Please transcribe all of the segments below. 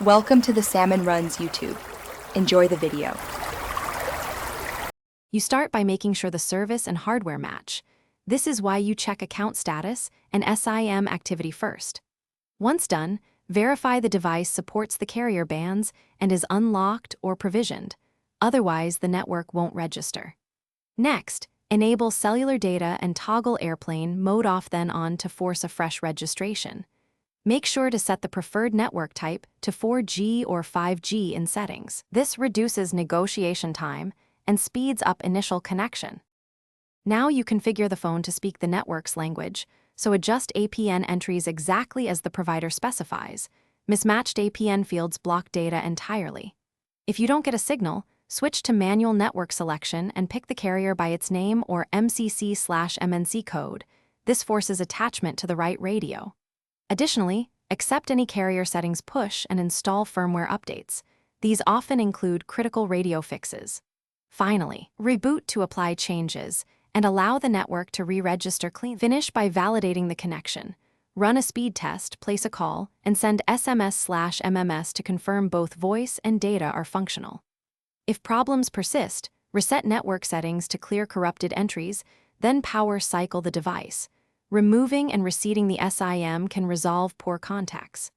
Welcome to the Salmon Runs YouTube. Enjoy the video. You start by making sure the service and hardware match. This is why you check account status and SIM activity first. Once done, verify the device supports the carrier bands and is unlocked or provisioned. Otherwise, the network won't register. Next, enable cellular data and toggle airplane mode off then on to force a fresh registration. Make sure to set the preferred network type to 4G or 5G in settings. This reduces negotiation time and speeds up initial connection. Now you configure the phone to speak the network's language, so adjust APN entries exactly as the provider specifies. Mismatched APN fields block data entirely. If you don't get a signal, switch to manual network selection and pick the carrier by its name or MCC/MNC code. This forces attachment to the right radio. Additionally, accept any carrier settings push and install firmware updates. These often include critical radio fixes. Finally, reboot to apply changes and allow the network to re-register clean. Finish by validating the connection. Run a speed test, place a call, and send SMS/MMS to confirm both voice and data are functional. If problems persist, reset network settings to clear corrupted entries, then power cycle the device. Removing and reseating the SIM can resolve poor contacts.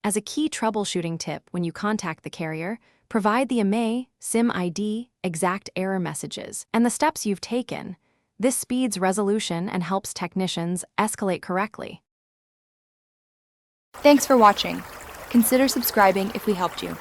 As a key troubleshooting tip when you contact the carrier, provide the IMEI, SIM ID, exact error messages, and the steps you've taken. This speeds resolution and helps technicians escalate correctly. Thanks for watching. Consider subscribing if we helped you.